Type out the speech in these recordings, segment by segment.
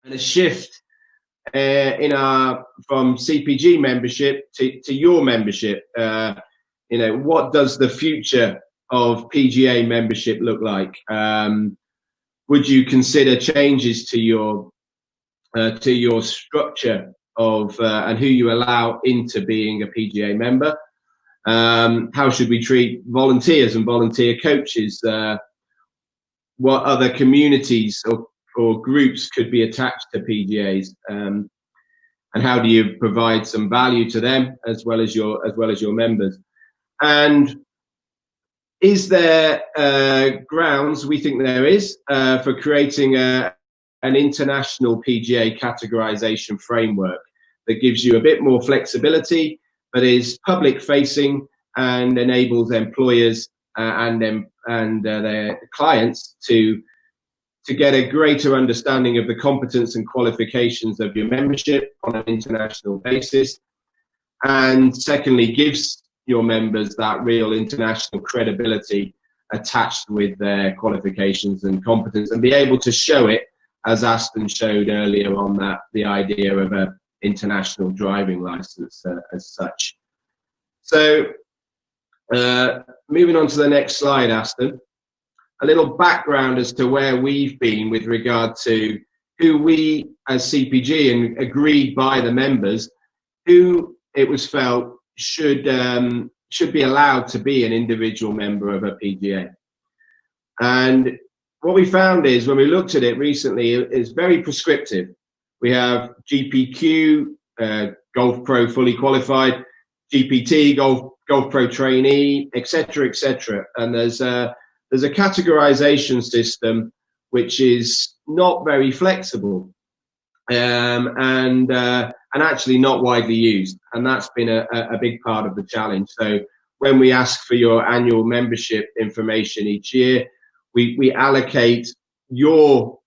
and a shift in our from CPG membership to your membership. What does the future of PGA membership look like? Would you consider changes to your structure of and who you allow into being a PGA member? How should we treat volunteers and volunteer coaches? What other communities or groups could be attached to PGAs? And how do you provide some value to them as well as your members? And is there grounds? We think there is for creating an international PGA categorization framework that gives you a bit more flexibility, but is public facing and enables employers and their clients to get a greater understanding of the competence and qualifications of your membership on an international basis. And secondly, gives your members that real international credibility attached with their qualifications and competence, and be able to show it, as Aston showed earlier on, that the idea of an international driving license as such. So moving on to the next slide, Aston. A little background as to where we've been with regard to who we as CPG, and agreed by the members, who it was felt should be allowed to be an individual member of a PGA. And what we found is, when we looked at it recently, it's very prescriptive. We have GPQ, Golf Pro fully qualified, GPT, Golf Pro trainee, etc., etc. And there's a categorization system which is not very flexible, and actually not widely used, and that's been a big part of the challenge. So when we ask for your annual membership information each year, we allocate your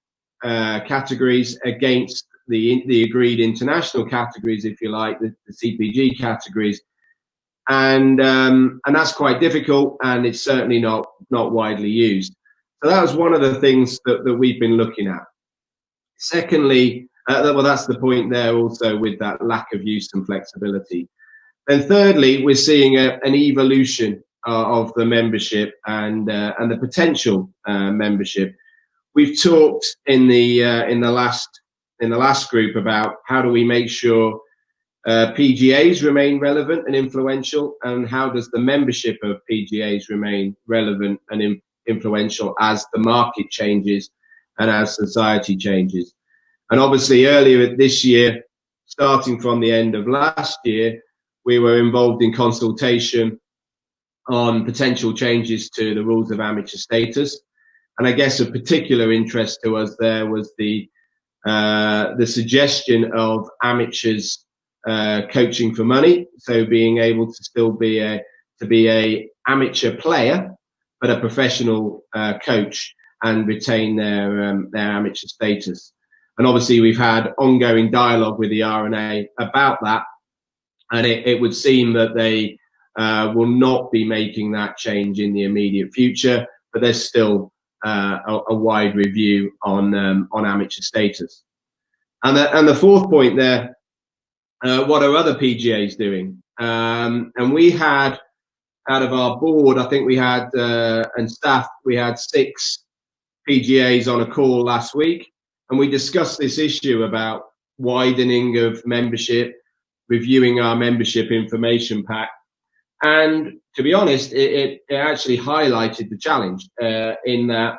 categories against the agreed international categories, if you like, the CPG categories, and that's quite difficult, and it's certainly not widely used. So that was one of the things that we've been looking at. Secondly, well, that's the point there also, with that lack of use and flexibility. And thirdly, we're seeing an evolution of the membership and the potential membership. We've talked in the last group about how do we make sure PGAs remain relevant and influential, and how does the membership of PGAs remain relevant and influential as the market changes and as society changes. And obviously earlier this year, starting from the end of last year, we were involved in consultation on potential changes to the rules of amateur status. And I guess of particular interest to us there was the suggestion of amateurs coaching for money, so being able to still be a amateur player but a professional coach, and retain their amateur status. And obviously we've had ongoing dialogue with the R&A about that, and it would seem that they will not be making that change in the immediate future, but there's still a wide review on amateur status. And the fourth point there, what are other PGAs doing? And we had, out of our board, I think we had, and staff, we had 6 PGAs on a call last week, and we discussed this issue about widening of membership, reviewing our membership information pack. And to be honest, it actually highlighted the challenge in that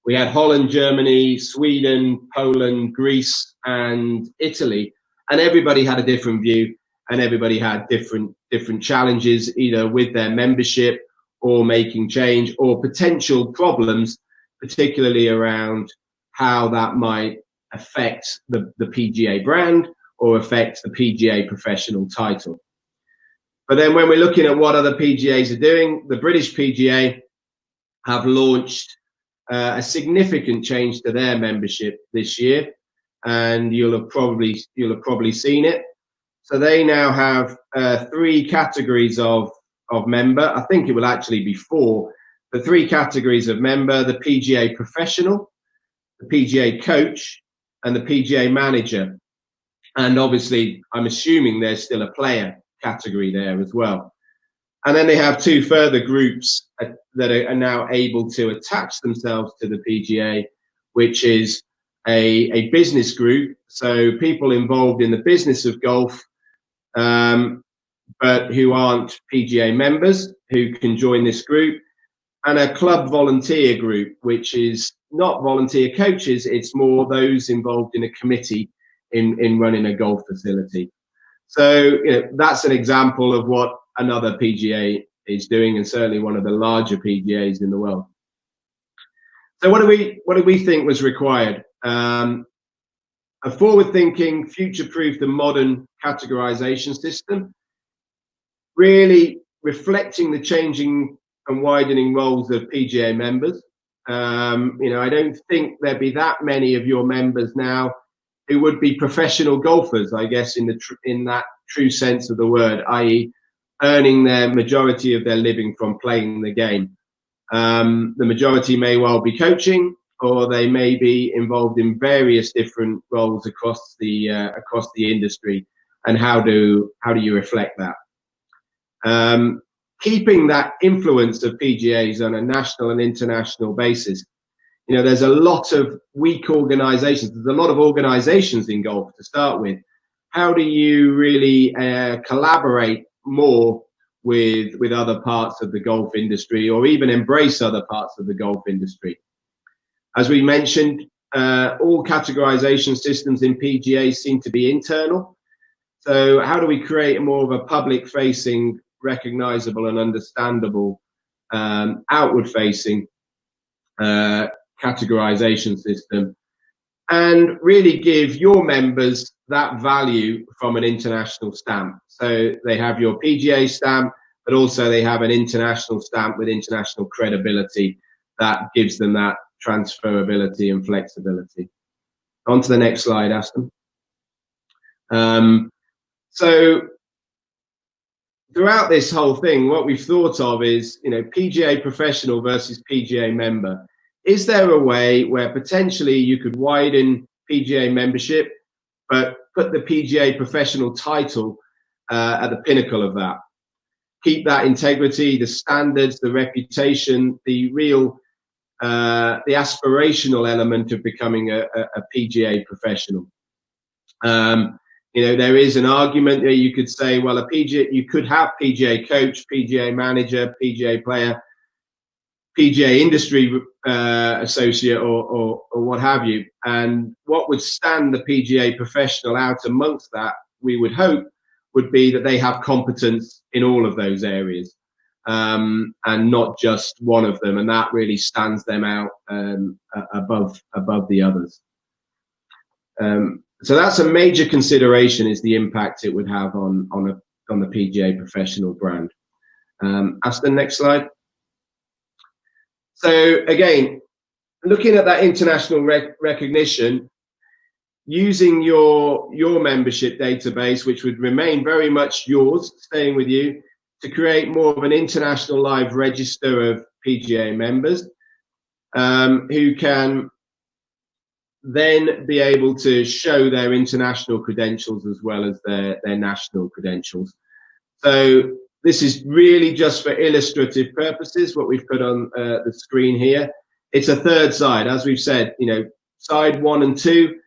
we had Holland, Germany, Sweden, Poland, Greece, and Italy, and everybody had a different view, and everybody had different challenges, either with their membership or making change, or potential problems, particularly around how that might affect the PGA brand or affect the PGA professional title. But then when we're looking at what other PGAs are doing, the British PGA have launched a significant change to their membership this year, and you'll have probably seen it. So they now have 3 categories of member. I think it will actually be 4, but 3 categories of member: the PGA professional, the PGA coach, and the PGA manager. And obviously, I'm assuming there's still a player category there as well. And then they have two further groups that are now able to attach themselves to the PGA, which is a business group. So people involved in the business of golf, but who aren't PGA members, who can join this group, and a club volunteer group, which is not volunteer coaches, it's more those involved in a committee in running a golf facility. So that's an example of what another PGA is doing, and certainly one of the larger PGAs in the world. So what do we think was required? A forward-thinking, future-proof and modern categorization system, really reflecting the changing and widening roles of PGA members. I don't think there'd be that many of your members now who would be professional golfers, I guess, in that true sense of the word, i.e. earning their majority of their living from playing the game. The majority may well be coaching, or they may be involved in various different roles across the industry. And how do you reflect that? Keeping that influence of PGAs on a national and international basis. There's a lot of weak organizations. There's a lot of organizations in golf to start with. How do you really collaborate more with other parts of the golf industry, or even embrace other parts of the golf industry? As we mentioned, all categorization systems in PGA seem to be internal. So how do we create more of a public-facing, recognizable and understandable, outward-facing categorization system, and really give your members that value from an international stamp? So they have your PGA stamp, but also they have an international stamp with international credibility that gives them that transferability and flexibility. On to the next slide, Aston. So throughout this whole thing, what we've thought of is, PGA professional versus PGA member. Is there a way where potentially you could widen PGA membership, but put the PGA professional title at the pinnacle of that? Keep that integrity, the standards, the reputation, the real, the aspirational element of becoming a PGA professional. There is an argument that you could say, well, you could have PGA coach, PGA manager, PGA player, PGA industry associate, or what have you. And what would stand the PGA professional out amongst that, we would hope, would be that they have competence in all of those areas, and not just one of them. And that really stands them out above the others. So that's a major consideration, is the impact it would have on the PGA professional brand. Aston, next slide. So again, looking at that international recognition, using your membership database, which would remain very much yours, staying with you, to create more of an international live register of PGA members, who can then be able to show their international credentials as well as their national credentials. So this is really just for illustrative purposes, what we've put on the screen here. It's a third side. As we've said, side 1 and 2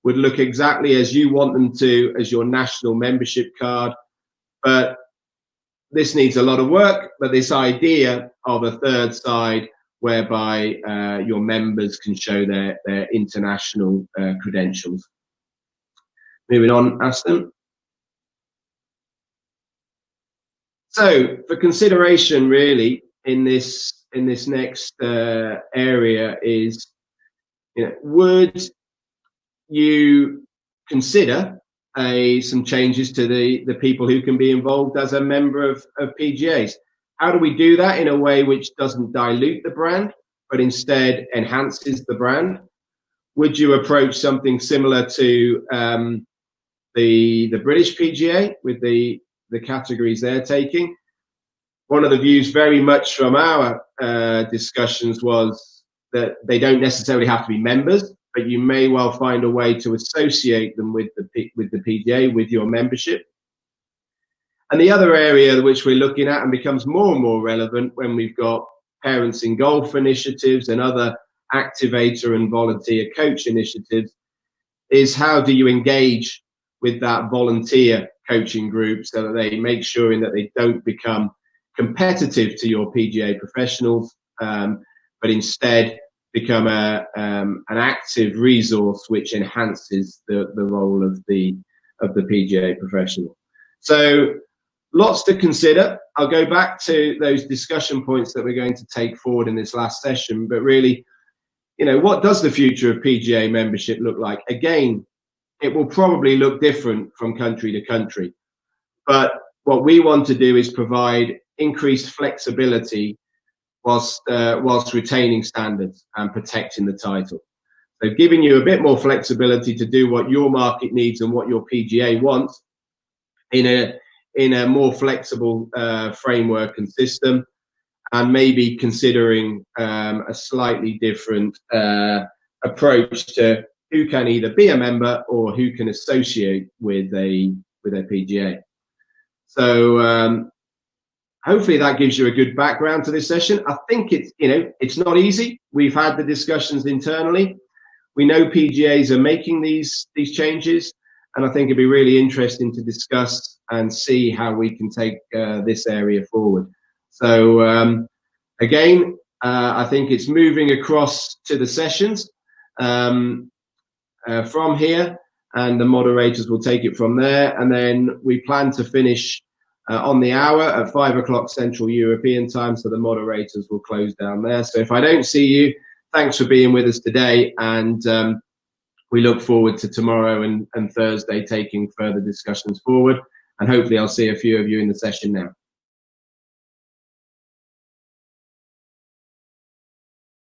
would look exactly as you want them to, as your national membership card. But this needs a lot of work. But this idea of a third side, whereby your members can show their international credentials. Moving on, Aston. So for consideration, really, in this next area is, would you consider some changes to the people who can be involved as a member of PGAs? How do we do that in a way which doesn't dilute the brand, but instead enhances the brand? Would you approach something similar to the British PGA with the categories they're taking? One of the views very much from our discussions was that they don't necessarily have to be members. but you may well find a way to associate them with the PGA, with your membership. And the other area which we're looking at and becomes more and more relevant when we've got Parents in Golf initiatives and other activator and volunteer coach initiatives is how do you engage with that volunteer coaching group so that they make sure that they don't become competitive to your PGA professionals, but instead become an active resource which enhances the role of the PGA professional. So lots to consider. I'll go back to those discussion points that we're going to take forward in this last session, but really, you know, what does the future of PGA membership look like? Again, it will probably look different from country to country, but what we want to do is provide increased flexibility whilst retaining standards and protecting the title. So giving you a bit more flexibility to do what your market needs and what your PGA wants in a more flexible framework and system, and maybe considering a slightly different approach to who can either be a member or who can associate with a PGA. So hopefully that gives you a good background to this session. I think it's not easy. We've had the discussions internally. We know PGAs are making these changes, and I think it'd be really interesting to discuss and see how we can take this area forward. So again, I think it's moving across to the sessions from here, and the moderators will take it from there. And then we plan to finish on the hour at 5 o'clock Central European time, so the moderators will close down there. So if I don't see you, thanks for being with us today, and we look forward to tomorrow and Thursday taking further discussions forward, and hopefully I'll see a few of you in the session now.